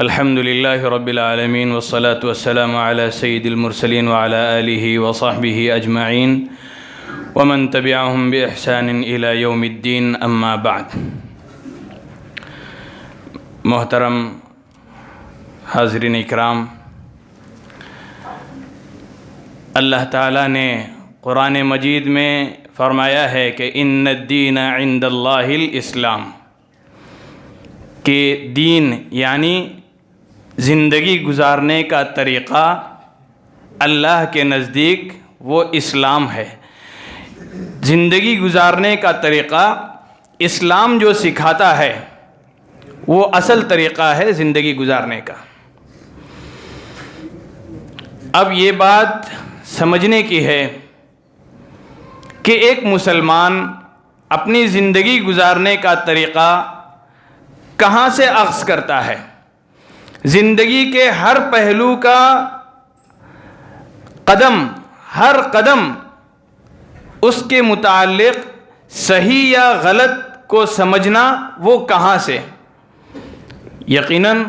الحمد لله رب العالمين والصلاة والسلام على سيد المرسلين وعلى آله وصحبه أجمعين ومن تبعهم بإحسان إلى يوم الدين أما بعد. محترم حاضرین اکرام، اللہ تعالیٰ نے قرآن مجید میں فرمایا ہے کہ ان الدین عند اللہ الاسلام، کہ دین یعنی زندگی گزارنے کا طریقہ اللہ کے نزدیک وہ اسلام ہے. زندگی گزارنے کا طریقہ اسلام جو سکھاتا ہے وہ اصل طریقہ ہے زندگی گزارنے کا. اب یہ بات سمجھنے کی ہے کہ ایک مسلمان اپنی زندگی گزارنے کا طریقہ کہاں سے اخذ کرتا ہے. زندگی کے ہر پہلو کا ہر قدم اس کے متعلق صحیح یا غلط کو سمجھنا وہ کہاں سے. یقیناً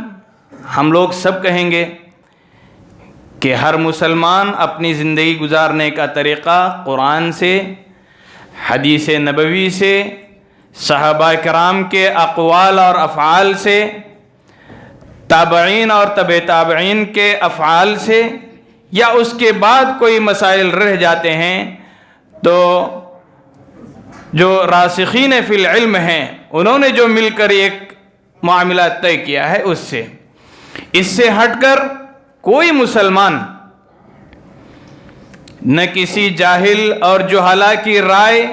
ہم لوگ سب کہیں گے کہ ہر مسلمان اپنی زندگی گزارنے کا طریقہ قرآن سے، حدیث نبوی سے، صحابہ کرام کے اقوال اور افعال سے، تابعین اور تبع تابعین کے افعال سے، یا اس کے بعد کوئی مسائل رہ جاتے ہیں تو جو راسخین فی العلم ہیں انہوں نے جو مل کر ایک معاملہ طے کیا ہے اس سے. اس سے ہٹ کر کوئی مسلمان نہ کسی جاہل اور جہلا کی رائے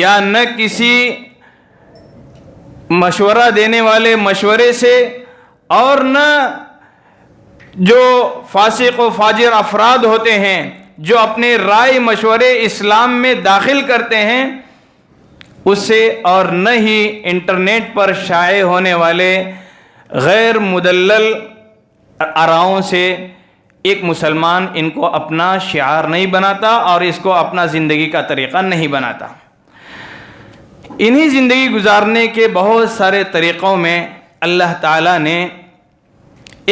یا نہ کسی مشورہ دینے والے مشورے سے اور نہ جو فاسق و فاجر افراد ہوتے ہیں جو اپنے رائے مشورے اسلام میں داخل کرتے ہیں اس سے، اور نہ ہی انٹرنیٹ پر شائع ہونے والے غیر مدلل آراؤں سے ایک مسلمان ان کو اپنا شعار نہیں بناتا اور اس کو اپنا زندگی کا طریقہ نہیں بناتا. انہی زندگی گزارنے کے بہت سارے طریقوں میں اللہ تعالیٰ نے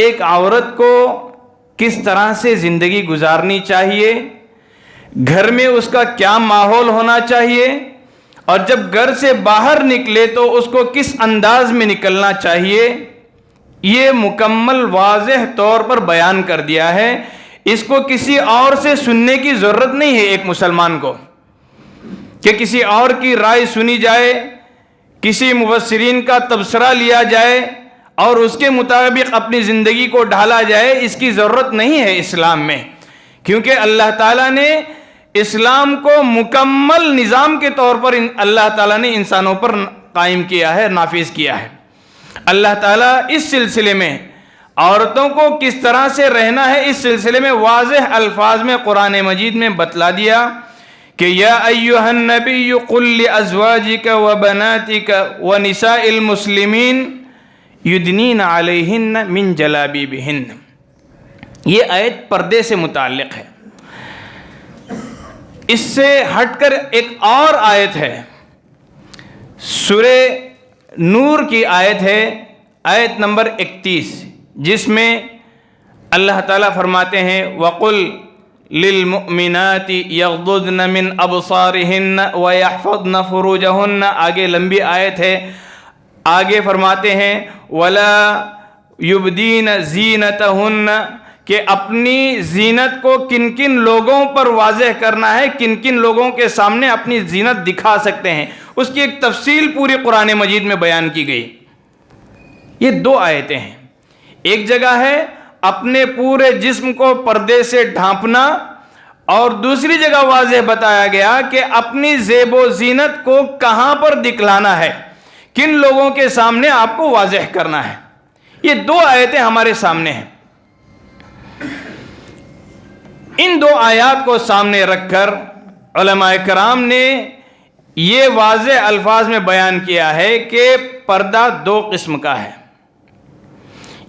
ایک عورت کو کس طرح سے زندگی گزارنی چاہیے، گھر میں اس کا کیا ماحول ہونا چاہیے، اور جب گھر سے باہر نکلے تو اس کو کس انداز میں نکلنا چاہیے، یہ مکمل واضح طور پر بیان کر دیا ہے. اس کو کسی اور سے سننے کی ضرورت نہیں ہے ایک مسلمان کو، کہ کسی اور کی رائے سنی جائے، کسی مبصرین کا تبصرہ لیا جائے اور اس کے مطابق اپنی زندگی کو ڈھالا جائے. اس کی ضرورت نہیں ہے اسلام میں، کیونکہ اللہ تعالیٰ نے اسلام کو مکمل نظام کے طور پر اللہ تعالیٰ نے انسانوں پر قائم کیا ہے، نافذ کیا ہے. اللہ تعالیٰ اس سلسلے میں عورتوں کو کس طرح سے رہنا ہے اس سلسلے میں واضح الفاظ میں قرآن مجید میں بتلا دیا کہ یا ایھا النبی قل لازواجک وبناتک ونساء المسلمین یدنین علیہن من جلابیبہن. یہ آیت پردے سے متعلق ہے. اس سے ہٹ کر ایک اور آیت ہے، سورہ نور کی آیت ہے، آیت نمبر 31، جس میں اللہ تعالیٰ فرماتے ہیں وَقُلْ لِلْمُؤْمِنَاتِ يَغْضُضْنَ مِنْ أَبْصَارِهِنَّ وَيَحْفَظْنَ فُرُوجَهُنَّ. آگے لمبی آیت ہے. آگے فرماتے ہیں وَلَا يُبْدِينَ زِينَتَهُنَّ، کہ اپنی زینت کو کن کن لوگوں پر واضح کرنا ہے، کن کن لوگوں کے سامنے اپنی زینت دکھا سکتے ہیں. اس کی ایک تفصیل پوری قرآن مجید میں بیان کی گئی. یہ دو آیتیں ہیں. ایک جگہ ہے اپنے پورے جسم کو پردے سے ڈھانپنا، اور دوسری جگہ واضح بتایا گیا کہ اپنی زیب و زینت کو کہاں پر دکھلانا ہے، کن لوگوں کے سامنے آپ کو واضح کرنا ہے. یہ دو آیتیں ہمارے سامنے ہیں. ان دو آیات کو سامنے رکھ کر علماء کرام نے یہ واضح الفاظ میں بیان کیا ہے کہ پردہ دو قسم کا ہے.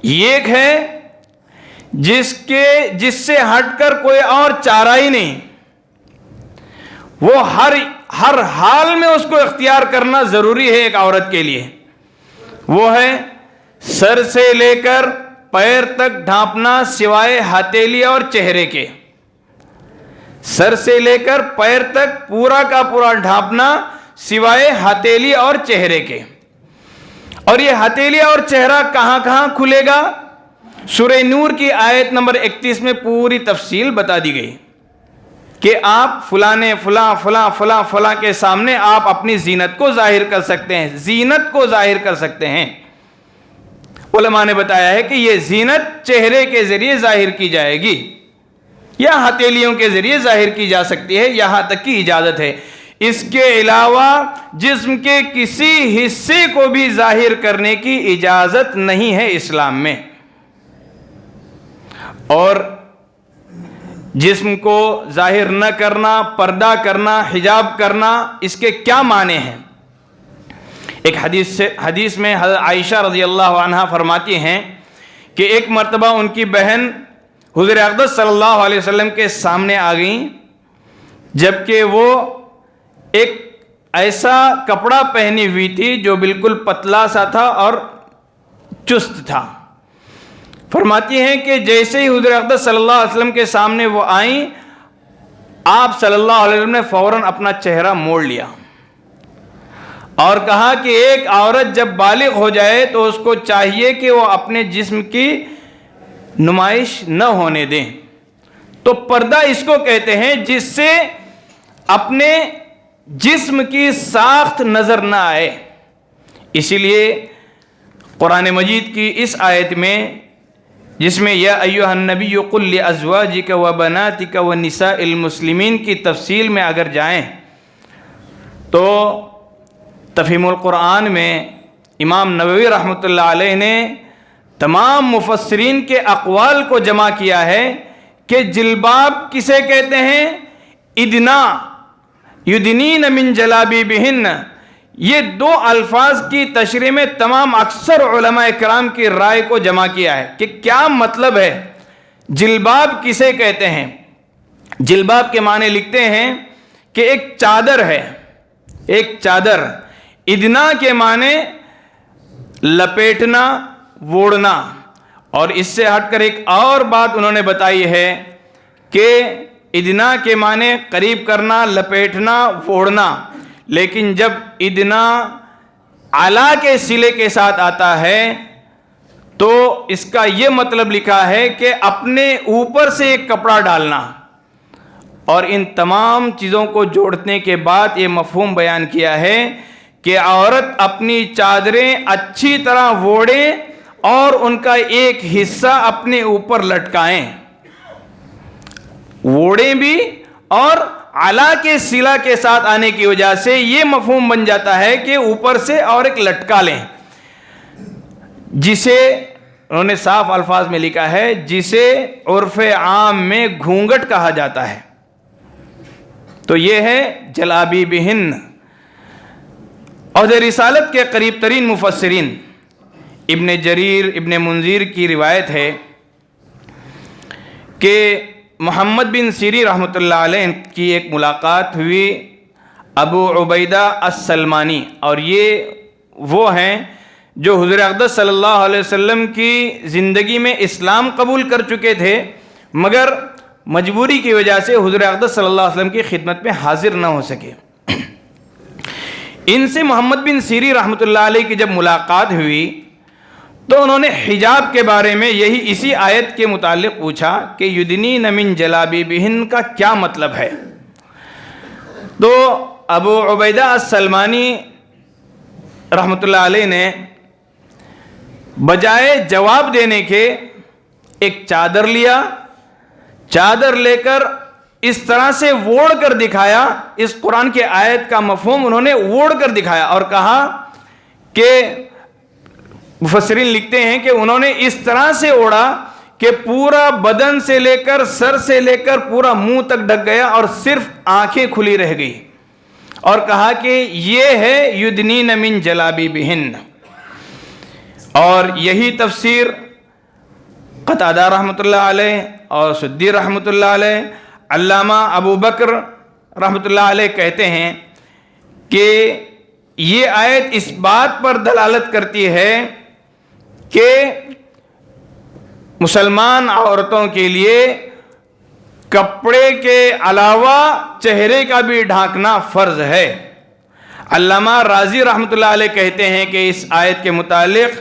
ایک ہے جس سے ہٹ کر کوئی اور چارہ ہی نہیں، وہ ہر حال میں اس کو اختیار کرنا ضروری ہے ایک عورت کے لیے. وہ ہے سر سے لے کر پیر تک ڈھانپنا سوائے ہتھیلی اور چہرے کے، سر سے لے کر پیر تک پورا کا پورا ڈھانپنا سوائے ہتھیلی اور چہرے کے۔ اور یہ ہتھیلی اور چہرہ کہاں کہاں کھلے گا؟ سورہ نور کی آیت نمبر 31 میں پوری تفصیل بتا دی گئی کہ آپ فلاں کے سامنے آپ اپنی زینت کو ظاہر کر سکتے ہیں، زینت کو ظاہر کر سکتے ہیں۔ علماء نے بتایا ہے کہ یہ زینت چہرے کے ذریعے ظاہر کی جائے گی یا ہتھیلیوں کے ذریعے ظاہر کی جا سکتی ہے، یہاں تک کی اجازت ہے۔ اس کے علاوہ جسم کے کسی حصے کو بھی ظاہر کرنے کی اجازت نہیں ہے اسلام میں۔ اور جسم کو ظاہر نہ کرنا، پردہ کرنا، حجاب کرنا، اس کے کیا معنی ہیں؟ ایک حدیث میں حضرت عائشہ رضی اللہ عنہا فرماتی ہیں کہ ایک مرتبہ ان کی بہن حضور اقدس صلی اللہ علیہ وسلم کے سامنے آ گئیں، جبکہ وہ ایک ایسا کپڑا پہنی ہوئی تھی جو بالکل پتلا سا تھا اور چست تھا۔ فرماتی ہیں کہ جیسے ہی حضور اقدس صلی اللہ علیہ وسلم کے سامنے وہ آئیں، آپ صلی اللہ علیہ وسلم نے فوراً اپنا چہرہ موڑ لیا اور کہا کہ ایک عورت جب بالغ ہو جائے تو اس کو چاہیے کہ وہ اپنے جسم کی نمائش نہ ہونے دیں۔ تو پردہ اس کو کہتے ہیں جس سے اپنے جسم کی ساخت نظر نہ آئے۔ اسی لیے قرآن مجید کی اس آیت میں، جس میں یا ایھا النبی قل لازواجک وبناتک ونساء المسلمین کی تفصیل میں اگر جائیں تو تفہیم القرآن میں امام نووی رحمۃ اللہ علیہ نے تمام مفسرین کے اقوال کو جمع کیا ہے کہ جلباب کسے کہتے ہیں؟ ادنا، یدنین من جلابیبہن، یہ دو الفاظ کی تشریح میں تمام اکثر علماء کرام کی رائے کو جمع کیا ہے کہ کیا مطلب ہے، جلباب کسے کہتے ہیں۔ جلباب کے معنی لکھتے ہیں کہ ایک چادر ہے، ایک چادر۔ ادنا کے معنی لپیٹنا، ووڑنا، اور اس سے ہٹ کر ایک اور بات انہوں نے بتائی ہے کہ ادنا کے معنی قریب کرنا، لپیٹنا، ووڑنا، لیکن جب ادنا اعلیٰ کے صلے کے ساتھ آتا ہے تو اس کا یہ مطلب لکھا ہے کہ اپنے اوپر سے ایک کپڑا ڈالنا۔ اور ان تمام چیزوں کو جوڑنے کے بعد یہ مفہوم بیان کیا ہے کہ عورت اپنی چادریں اچھی طرح ووڑیں اور ان کا ایک حصہ اپنے اوپر لٹکائیں، ووڑیں بھی، اور اعلیٰ کے صلہ کے ساتھ آنے کی وجہ سے یہ مفہوم بن جاتا ہے کہ اوپر سے اور ایک لٹکا لیں، جسے انہوں نے صاف الفاظ میں لکھا ہے جسے عرف عام میں گھونگھٹ کہا جاتا ہے۔ تو یہ ہے جلابیبہن۔ عہد رسالت کے قریب ترین مفسرین ابن جریر، ابن منذر کی روایت ہے کہ محمد بن سیرین رحمۃ اللہ علیہ کی ایک ملاقات ہوئی ابو عبیدہ السلمانی، اور یہ وہ ہیں جو حضور اقدس صلی اللہ علیہ وسلم کی زندگی میں اسلام قبول کر چکے تھے، مگر مجبوری کی وجہ سے حضور اقدس صلی اللہ علیہ وسلم کی خدمت میں حاضر نہ ہو سکے۔ ان سے محمد بن سیرین رحمۃ اللہ علیہ کی جب ملاقات ہوئی تو انہوں نے حجاب کے بارے میں اسی آیت کے متعلق پوچھا کہ یدنین من جلابیبہن کا کیا مطلب ہے۔ تو ابو عبیدہ السلمانی رحمۃ اللہ علیہ نے بجائے جواب دینے کے ایک چادر لیا، چادر لے کر اس طرح سے ووڑ کر دکھایا، اس قرآن کے آیت کا مفہوم انہوں نے ووڑ کر دکھایا، اور کہا کہ مفسرین لکھتے ہیں کہ انہوں نے اس طرح سے اوڑا کہ پورا بدن سے لے کر سر سے لے کر پورا منہ تک ڈھک گیا اور صرف آنکھیں کھلی رہ گئی، اور کہا کہ یہ ہے یدنین من جلابیبہن۔ اور یہی تفسیر قتادہ رحمۃ اللہ علیہ اور سدی رحمۃ اللہ علیہ، علامہ ابو بکر رحمۃ اللہ علیہ کہتے ہیں کہ یہ آیت اس بات پر دلالت کرتی ہے کہ مسلمان عورتوں کے لیے کپڑے کے علاوہ چہرے کا بھی ڈھانکنا فرض ہے۔ علامہ رازی رحمۃ اللہ علیہ کہتے ہیں کہ اس آیت کے متعلق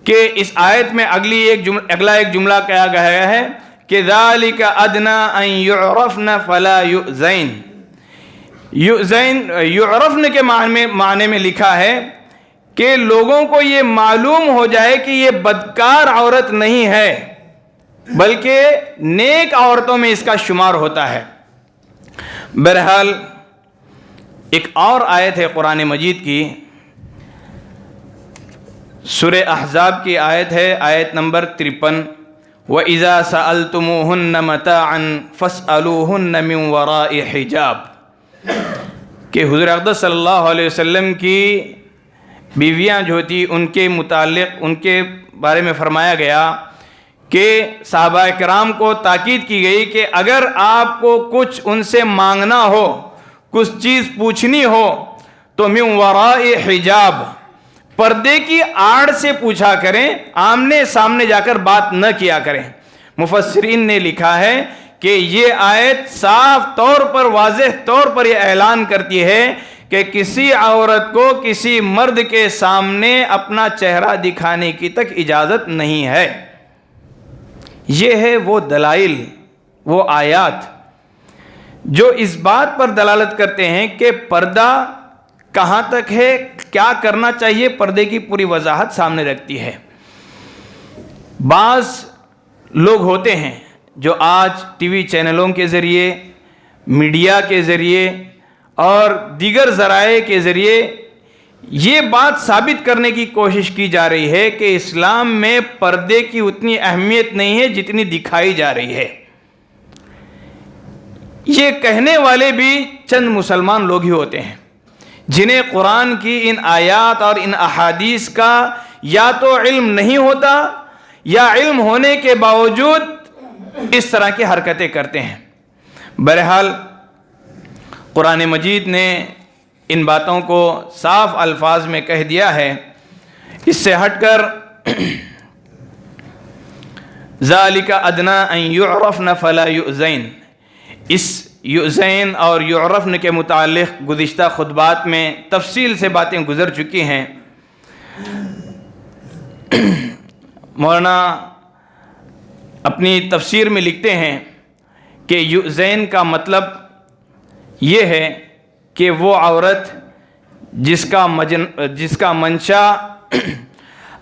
کہ اس آیت میں اگلا ایک جملہ کہا گیا ہے کہ ذَلِكَ أَدْنَىٰ أَن يُعْرَفْنَ فَلَا يُؤْذَيْنَ۔ یعرفن کے معنی میں لکھا ہے کہ لوگوں کو یہ معلوم ہو جائے کہ یہ بدکار عورت نہیں ہے بلکہ نیک عورتوں میں اس کا شمار ہوتا ہے۔ بہرحال ایک اور آیت ہے قرآن مجید کی، سورہ احزاب کی آیت ہے، آیت نمبر 53، وَإِذَا سَأَلْتُمُوهُنَّ مَتَاعًا فَاسْأَلُوهُنَّ مِنْ وَرَاءِ حِجَابٍ، کہ حضور اقدس صلی اللہ علیہ وسلم کی بیویاں جو تھی ان کے متعلق ان کے بارے میں فرمایا گیا کہ صحابہ کرام کو تاکید کی گئی کہ اگر آپ کو کچھ ان سے مانگنا ہو، کچھ چیز پوچھنی ہو تو من وراء حجاب، پردے کی آڑ سے پوچھا کریں، آمنے سامنے جا کر بات نہ کیا کریں۔ مفسرین نے لکھا ہے کہ یہ آیت صاف طور پر، واضح طور پر یہ اعلان کرتی ہے کہ کسی عورت کو کسی مرد کے سامنے اپنا چہرہ دکھانے کی تک اجازت نہیں ہے۔ یہ ہے وہ دلائل، وہ آیات جو اس بات پر دلالت کرتے ہیں کہ پردہ کہاں تک ہے، کیا کرنا چاہیے، پردے کی پوری وضاحت سامنے رکھتی ہے۔ بعض لوگ ہوتے ہیں جو آج ٹی وی چینلوں کے ذریعے، میڈیا کے ذریعے اور دیگر ذرائع کے ذریعے یہ بات ثابت کرنے کی کوشش کی جا رہی ہے کہ اسلام میں پردے کی اتنی اہمیت نہیں ہے جتنی دکھائی جا رہی ہے۔ یہ کہنے والے بھی چند مسلمان لوگ ہی ہوتے ہیں جنہیں قرآن کی ان آیات اور ان احادیث کا یا تو علم نہیں ہوتا یا علم ہونے کے باوجود اس طرح کی حرکتیں کرتے ہیں۔ بہرحال قرآن مجید نے ان باتوں کو صاف الفاظ میں کہہ دیا ہے۔ اس سے ہٹ کر ذَلِكَ أَدْنَىٰ أَن يُعْرَفْنَ فَلَا يُؤْذَيْنَ، اس یؤذین اور یعرفن کے متعلق گزشتہ خطبات میں تفصیل سے باتیں گزر چکی ہیں۔ مولانا اپنی تفسیر میں لکھتے ہیں کہ یؤذین کا مطلب یہ ہے کہ وہ عورت جس کا منشا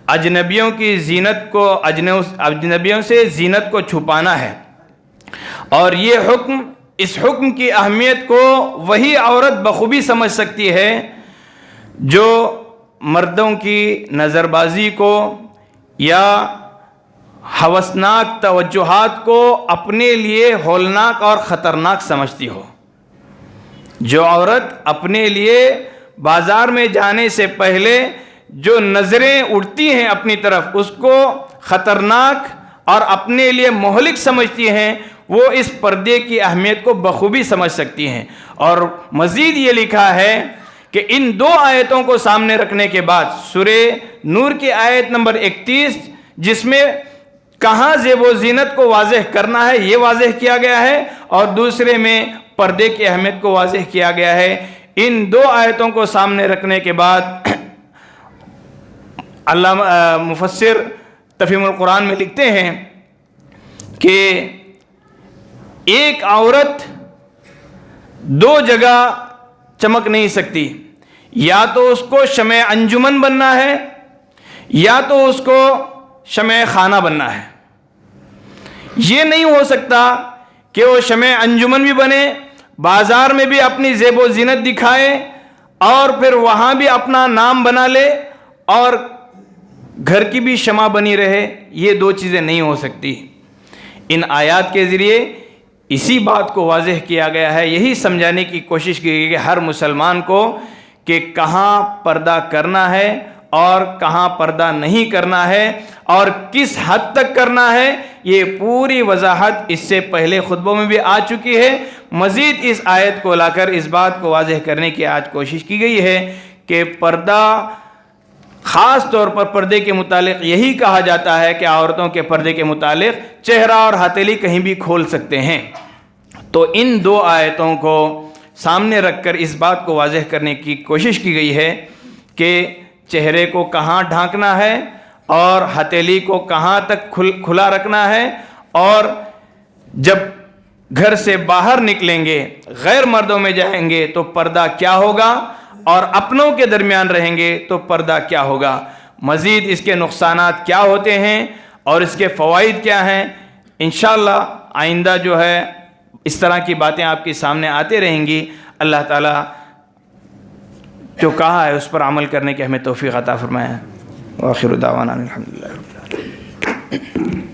اجنبیوں کی زینت کو، اجنبیوں سے زینت کو چھپانا ہے، اور یہ حکم، اس حکم کی اہمیت کو وہی عورت بخوبی سمجھ سکتی ہے جو مردوں کی نظر بازی کو یا ہوسناک توجہات کو اپنے لیے ہولناک اور خطرناک سمجھتی ہو۔ جو عورت اپنے لیے بازار میں جانے سے پہلے جو نظریں اٹھتی ہیں اپنی طرف اس کو خطرناک اور اپنے لیے مہلک سمجھتی ہیں، وہ اس پردے کی اہمیت کو بخوبی سمجھ سکتی ہیں۔ اور مزید یہ لکھا ہے کہ ان دو آیتوں کو سامنے رکھنے کے بعد سورہ نور کی آیت نمبر 31 جس میں کہاں زیب و زینت کو واضح کرنا ہے یہ واضح کیا گیا ہے، اور دوسرے میں پردے کی اہمیت کو واضح کیا گیا ہے۔ ان دو آیتوں کو سامنے رکھنے کے بعد علامہ مفسر تفہیم القرآن میں لکھتے ہیں کہ ایک عورت دو جگہ چمک نہیں سکتی، یا تو اس کو شمع انجمن بننا ہے یا تو اس کو شمع خانہ بننا ہے۔ یہ نہیں ہو سکتا کہ وہ شمع انجمن بھی بنے، بازار میں بھی اپنی زیب و زینت دکھائے اور پھر وہاں بھی اپنا نام بنا لے اور گھر کی بھی شمع بنی رہے۔ یہ دو چیزیں نہیں ہو سکتی۔ ان آیات کے ذریعے اسی بات کو واضح کیا گیا ہے، یہی سمجھانے کی کوشش کی گئی کہ ہر مسلمان کو کہ کہاں پردہ کرنا ہے اور کہاں پردہ نہیں کرنا ہے اور کس حد تک کرنا ہے۔ یہ پوری وضاحت اس سے پہلے خطبوں میں بھی آ چکی ہے۔ مزید اس آیت کو لا کر اس بات کو واضح کرنے کی آج کوشش کی گئی ہے کہ پردہ خاص طور پر پردے کے متعلق یہی کہا جاتا ہے کہ عورتوں کے پردے کے متعلق چہرہ اور ہتھیلی کہیں بھی کھول سکتے ہیں۔ تو ان دو آیتوں کو سامنے رکھ کر اس بات کو واضح کرنے کی کوشش کی گئی ہے کہ چہرے کو کہاں ڈھانکنا ہے اور ہتھیلی کو کہاں تک کھلا رکھنا ہے، اور جب گھر سے باہر نکلیں گے، غیر مردوں میں جائیں گے تو پردہ کیا ہوگا، اور اپنوں کے درمیان رہیں گے تو پردہ کیا ہوگا، مزید اس کے نقصانات کیا ہوتے ہیں اور اس کے فوائد کیا ہیں۔ انشاءاللہ آئندہ جو ہے اس طرح کی باتیں آپ کے سامنے آتے رہیں گی۔ اللہ تعالیٰ جو کہا ہے اس پر عمل کرنے کی ہمیں توفیق عطا فرمائے۔ وآخر دعوانا الحمدللہ رب العالمین۔